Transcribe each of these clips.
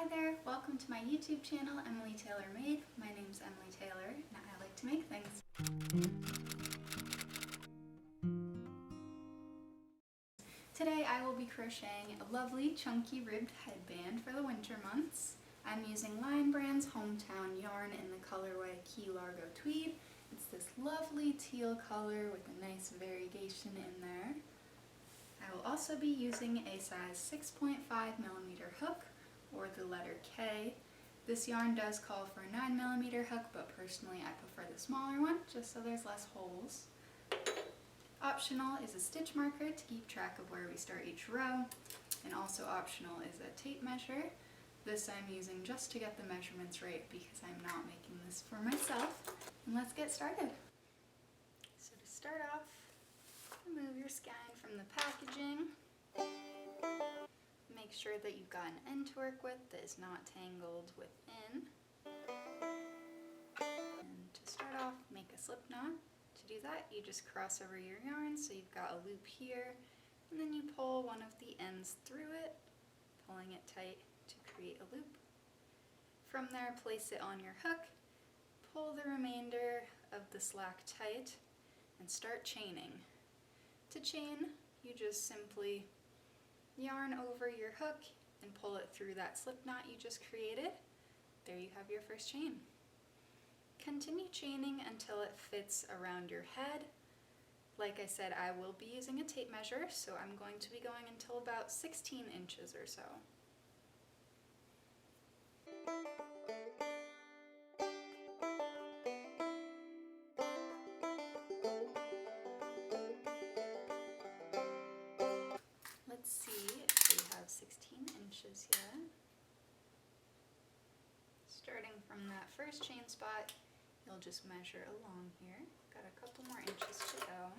Hi there, welcome to my YouTube channel, Emily Taylor Made. My name's Emily Taylor and I like to make things. Today I will be crocheting a lovely chunky ribbed headband for the winter months. I'm using Lion Brand's Hometown yarn in the colorway Key Largo Tweed. It's this lovely teal color with a nice variegation in there. I will also be using a size 6.5mm hook, or the letter K. This yarn does call for a 9mm hook, but personally I prefer the smaller one, just so there's less holes. Optional is a stitch marker to keep track of where we start each row, and also optional is a tape measure. This I'm using just to get the measurements right because I'm not making this for myself. And let's get started. So to start off, remove your skein from the packaging. Make sure that you've got an end to work with that is not tangled within. And to start off, make a slip knot. To do that, you just cross over your yarn so you've got a loop here, and then you pull one of the ends through it, pulling it tight to create a loop. From there, place it on your hook, pull the remainder of the slack tight, and start chaining. To chain, you just simply yarn over your hook and pull it through that slip knot you just created. There you have your first chain. Continue chaining until it fits around your head. Like I said, I will be using a tape measure, so I'm going to be going until about 16 inches or so. Let's see if we have 16 inches here. Starting from that first chain spot, you'll just measure along here. Got a couple more inches to go.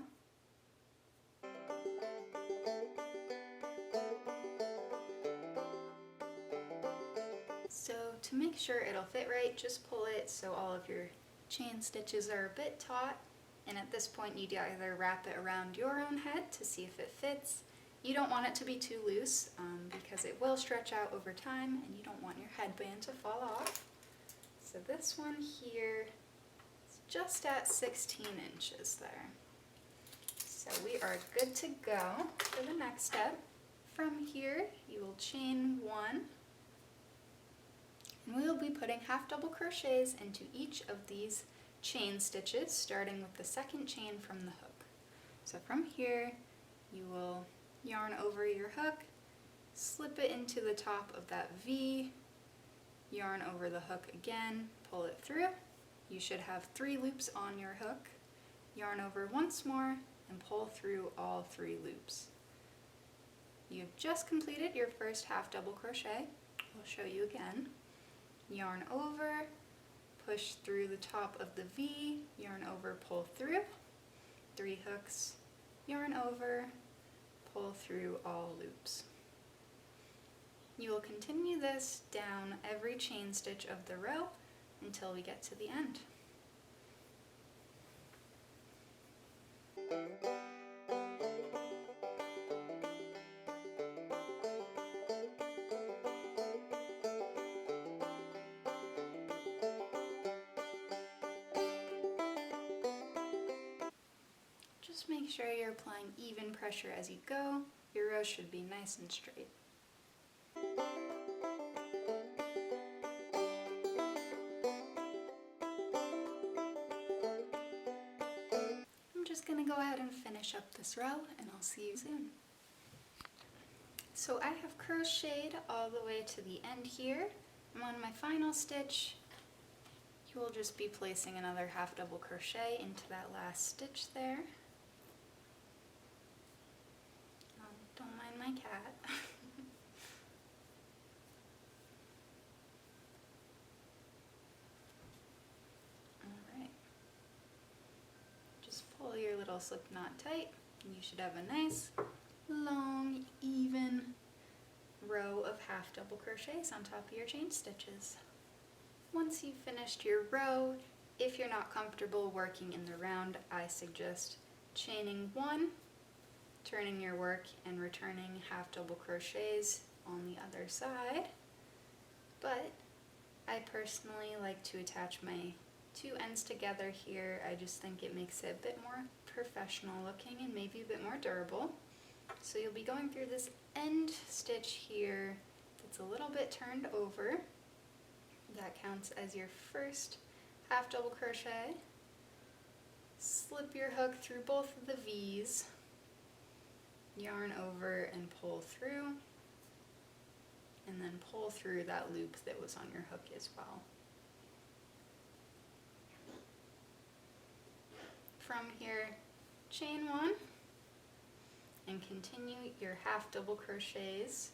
So to make sure it'll fit right, just pull it so all of your chain stitches are a bit taut, and at this point you'd either wrap it around your own head to see if it fits. You don't want it to be too loose because it will stretch out over time and you don't want your headband to fall off. So this one here is just at 16 inches there. So we are good to go for the next step. From here you will chain one, and we will be putting half double crochets into each of these chain stitches, starting with the second chain from the hook. So from here you will yarn over your hook, slip it into the top of that V, yarn over the hook again, pull it through. You should have 3 loops on your hook. Yarn over once more and pull through all 3 loops. You've just completed your first half double crochet. I'll show you again. Yarn over, push through the top of the V, yarn over, pull through, 3 hooks, yarn over, pull through all loops. You will continue this down every chain stitch of the row until we get to the end. Just make sure you're applying even pressure as you go. Your row should be nice and straight. I'm just going to go ahead and finish up this row and I'll see you soon. So I have crocheted all the way to the end here. I'm on my final stitch. You will just be placing another half double crochet into that last stitch there. Don't mind my cat. Alright. Just pull your little slip knot tight and you should have a nice, long, even row of half double crochets on top of your chain stitches. Once you've finished your row, if you're not comfortable working in the round, I suggest chaining 1, turning your work and returning half double crochets on the other side. but I personally like to attach my two ends together here. I just think it makes it a bit more professional looking and maybe a bit more durable. So you'll be going through this end stitch here that's a little bit turned over. That counts as your first half double crochet. Slip your hook through both of the V's, yarn over and pull through, and then pull through that loop that was on your hook as well. From here, chain one, and continue your half double crochets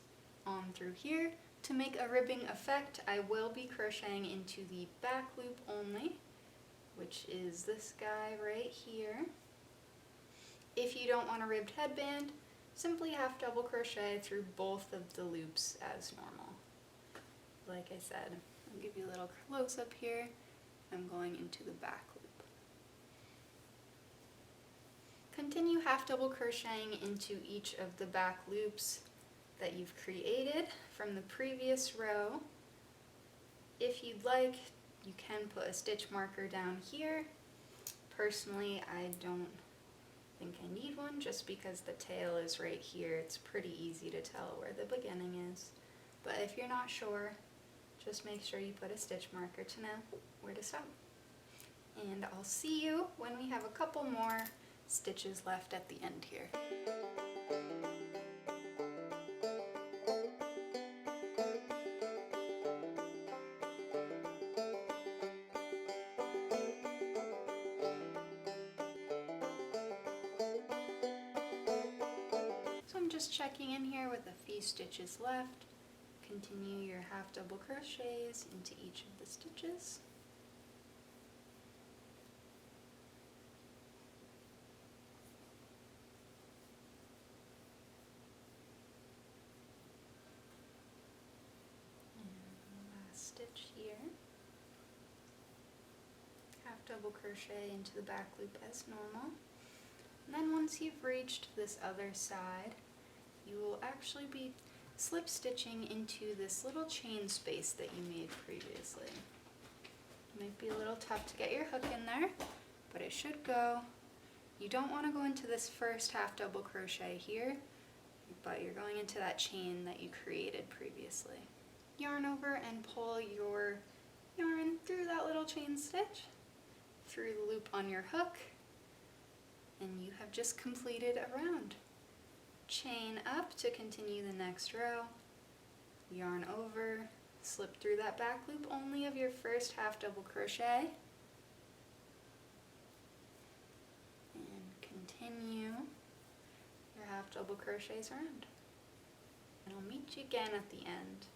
on through here. To make a ribbing effect, I will be crocheting into the back loop only, which is this guy right here. If you don't want a ribbed headband, simply half double crochet through both of the loops as normal. Like I said, I'll give you a little close up here. I'm going into the back loop. Continue half double crocheting into each of the back loops that you've created from the previous row. If you'd like, you can put a stitch marker down here. Personally, I don't think I need one just because the tail is right here. It's pretty easy to tell where the beginning is. But if you're not sure, just make sure you put a stitch marker to know where to stop. And I'll see you when we have a couple more stitches left at the end here. So I'm just checking in here with a few stitches left. Continue your half double crochets into each of the stitches. Stitch here, half double crochet into the back loop as normal, and then once you've reached this other side, you will actually be slip stitching into this little chain space that you made previously. It might be a little tough to get your hook in there, but it should go. You don't want to go into this first half double crochet here, but you're going into that chain that you created previously. Yarn over and pull your yarn through that little chain stitch, through the loop on your hook, and you have just completed a round. Chain up to continue the next row, yarn over, slip through that back loop only of your first half double crochet, and continue your half double crochets around. And I'll meet you again at the end.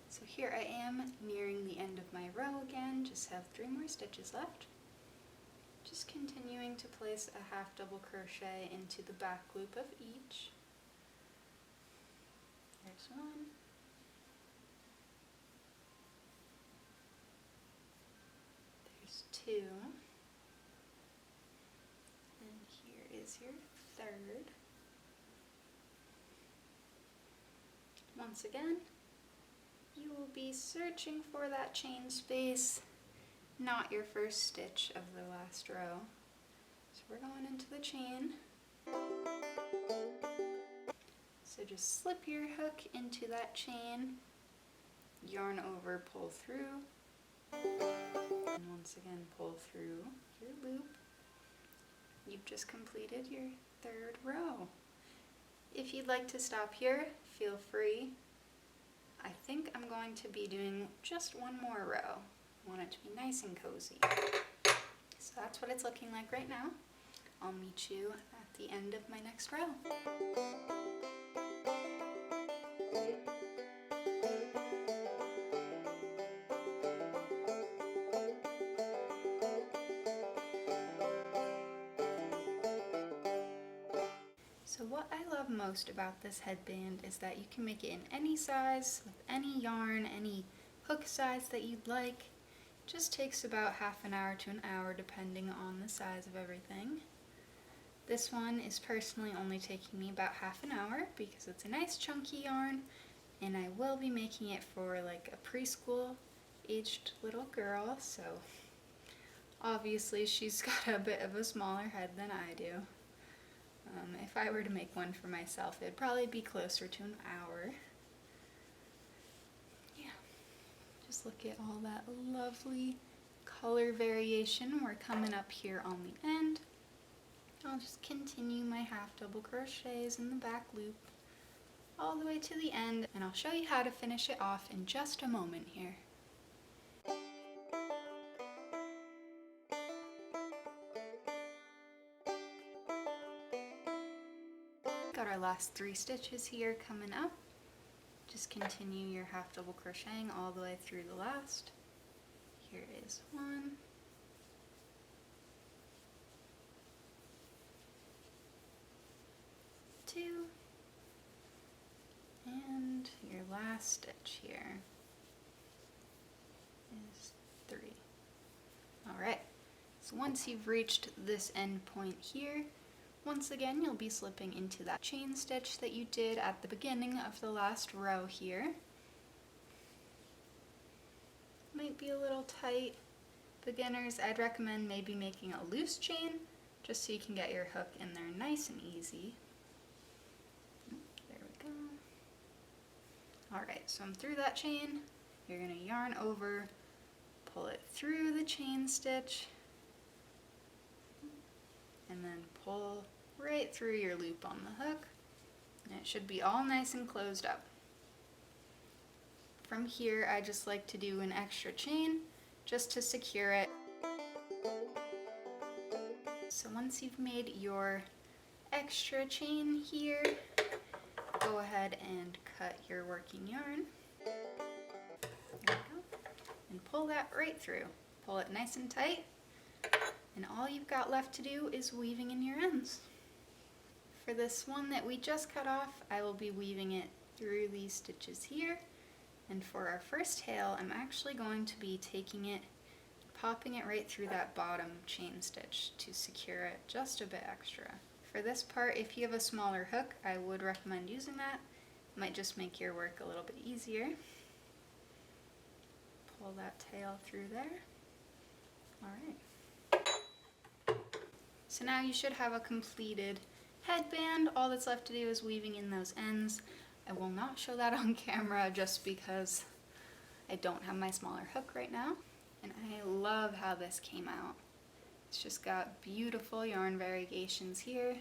So here I am nearing the end of my row again, just have 3 more stitches left. Just continuing to place a half double crochet into the back loop of each. There's one. There's 2. And here is your 3rd. Once again, you will be searching for that chain space, not your first stitch of the last row. So we're going into the chain. So just slip your hook into that chain, yarn over, pull through, and once again pull through your loop. You've just completed your 3rd row. If you'd like to stop here, feel free. I think I'm going to be doing just one more row. I want it to be nice and cozy. So that's what it's looking like right now. I'll meet you at the end of my next row. So what I love most about this headband is that you can make it in any size, with any yarn, any hook size that you'd like. Just takes about half an hour to an hour depending on the size of everything. This one is personally only taking me about half an hour because it's a nice chunky yarn, and I will be making it for like a preschool aged little girl, so obviously she's got a bit of a smaller head than I do. If I were to make one for myself, it'd probably be closer to an hour. Yeah, just look at all that lovely color variation. We're coming up here on the end. I'll just continue my half double crochets in the back loop all the way to the end, and I'll show you how to finish it off in just a moment here. Got our last 3 stitches here coming up. Just continue your half double crocheting all the way through the last. Here is 1. 2. And your last stitch here is 3. Alright, so once you've reached this end point here, once again you'll be slipping into that chain stitch that you did at the beginning of the last row here. Might be a little tight. Beginners, I'd recommend maybe making a loose chain just so you can get your hook in there nice and easy. There we go. Alright, so I'm through that chain. You're going to yarn over, pull it through the chain stitch, and then pull right through your loop on the hook, and it should be all nice and closed up. From here, I just like to do an extra chain just to secure it. So once you've made your extra chain here, go ahead and cut your working yarn. There we go. And pull that right through. Pull it nice and tight. And all you've got left to do is weaving in your ends. For this one that we just cut off, I will be weaving it through these stitches here. And for our first tail, I'm actually going to be taking it, popping it right through that bottom chain stitch to secure it just a bit extra. For this part, if you have a smaller hook, I would recommend using that. It might just make your work a little bit easier. Pull that tail through there. Alright. So now you should have a completed headband. All that's left to do is weaving in those ends. I will not show that on camera just because I don't have my smaller hook right now. And I love how this came out. It's just got beautiful yarn variegations here.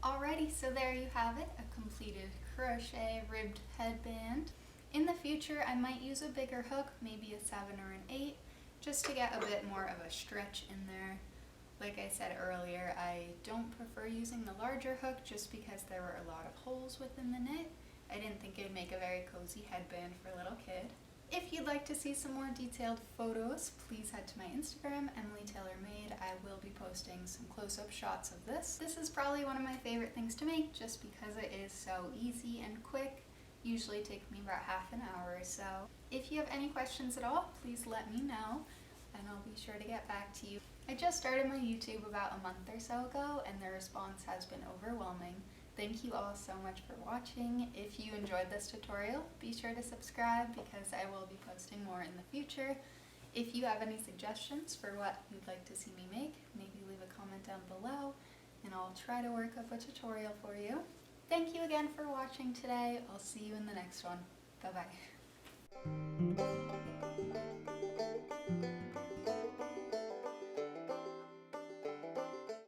Alrighty, so there you have it, a completed crochet ribbed headband. In the future, I might use a bigger hook, maybe a 7 or an 8, just to get a bit more of a stretch in there. Like I said earlier, I don't prefer using the larger hook just because there were a lot of holes within the knit. I didn't think it would make a very cozy headband for a little kid. If you'd like to see some more detailed photos, please head to my Instagram, Emily Taylor Made. I will be posting some close-up shots of this. This is probably one of my favorite things to make just because it is so easy and quick. Usually takes me about half an hour or so. If you have any questions at all, please let me know and I'll be sure to get back to you. I just started my YouTube about a month or so ago and the response has been overwhelming. Thank you all so much for watching. If you enjoyed this tutorial, be sure to subscribe because I will be posting more in the future. If you have any suggestions for what you'd like to see me make, maybe leave a comment down below and I'll try to work up a tutorial for you. Thank you again for watching today. I'll see you in the next one. Bye-bye.